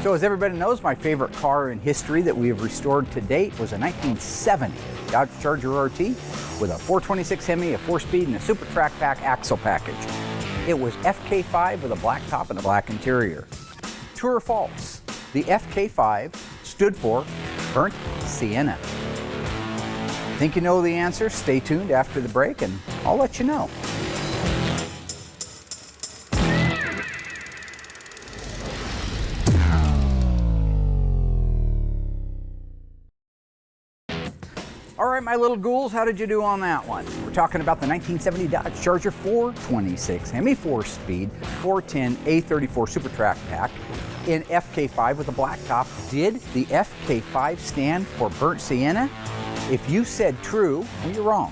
So as everybody knows, my favorite car in history that we have restored to date was a 1970 Dodge Charger RT with a 426 Hemi, a 4-speed, and a Super Track Pack axle package. It was FK5 with a black top and a black interior. True or false? The FK5 stood for Burnt Sienna. Think you know the answer? Stay tuned after the break and I'll let you know. All right, my little ghouls, how did you do on that one? We're talking about the 1970 Dodge Charger 426 Hemi 4-speed 410 A34 Super Track Pack in FK5 with a black top. Did the FK5 stand for Burnt Sienna? If you said true, well, you're wrong.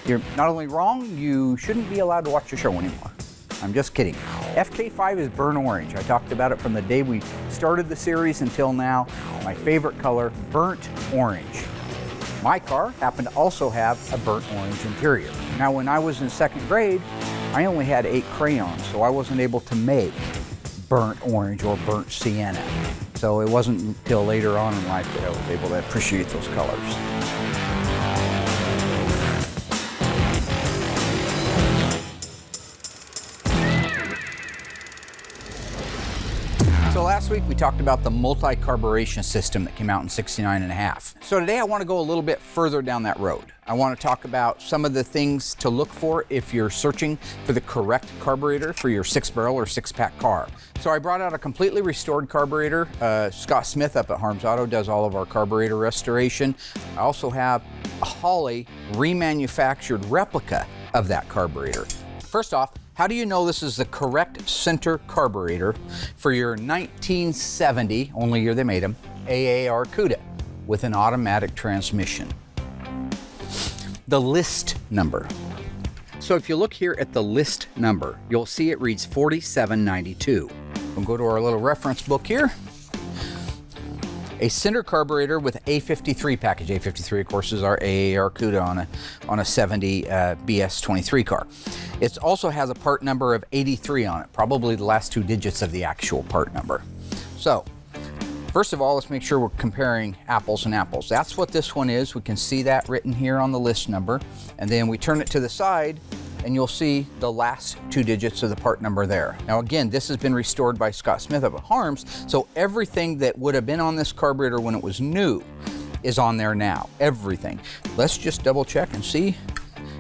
You're not only wrong, you shouldn't be allowed to watch the show anymore. I'm just kidding. FK5 is burnt orange. I talked about it from the day we started the series until now. My favorite color, burnt orange. My car happened to also have a burnt orange interior. Now, when I was in 2nd grade, I only had 8 crayons, so I wasn't able to make burnt orange or burnt sienna. So it wasn't until later on in life that I was able to appreciate those colors. So last week we talked about the multi-carburation system that came out in '69.5. So today I want to go a little bit further down that road. I want to talk about some of the things to look for if you're searching for the correct carburetor for your 6-barrel or 6-pack car. So I brought out a completely restored carburetor. Scott Smith up at Harms Auto does all of our carburetor restoration. I also have a Holley remanufactured replica of that carburetor. First off, how do you know this is the correct center carburetor for your 1970, only year they made them, AAR CUDA with an automatic transmission? The list number. So if you look here at the list number, you'll see it reads 4792. We'll go to our little reference book here. A center carburetor with A53 package. A53, of course, is our AAR CUDA on a 70 BS23 car. It also has a part number of 83 on it, probably the last 2 digits of the actual part number. So, first of all, let's make sure we're comparing apples and apples. That's what this one is. We can see that written here on the list number. And then we turn it to the side, and you'll see the last 2 digits of the part number there. Now again, this has been restored by Scott Smith up at Harms, so everything that would have been on this carburetor when it was new is on there now, everything. Let's just double check and see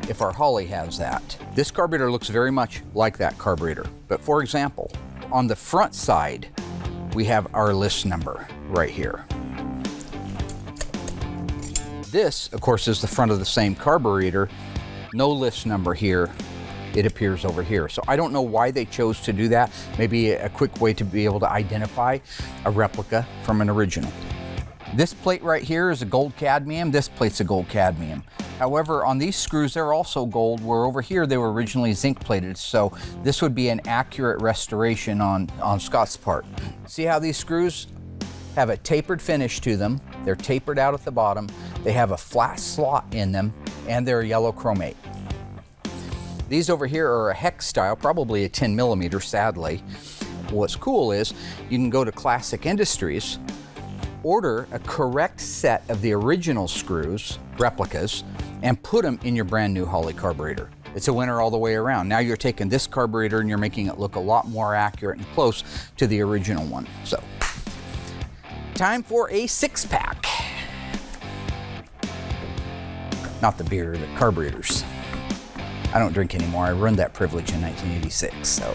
if our Holley has that. This carburetor looks very much like that carburetor, but for example, on the front side, we have our list number right here. This, of course, is the front of the same carburetor. No list number here, it appears over here. So I don't know why they chose to do that. Maybe a quick way to be able to identify a replica from an original. This plate right here is a gold cadmium. This plate's a gold cadmium. However, on these screws, they're also gold, where over here they were originally zinc plated. So this would be an accurate restoration on Scott's part. See how these screws have a tapered finish to them. They're tapered out at the bottom. They have a flat slot in them, and they're yellow chromate. These over here are a hex style, probably a 10 millimeter, sadly. What's cool is you can go to Classic Industries, order a correct set of the original screws, replicas, and put them in your brand new Holley carburetor. It's a winner all the way around. Now you're taking this carburetor and you're making it look a lot more accurate and close to the original one. So, time for a 6-pack. Not the beer, the carburetors. I don't drink anymore. I ruined that privilege in 1986, so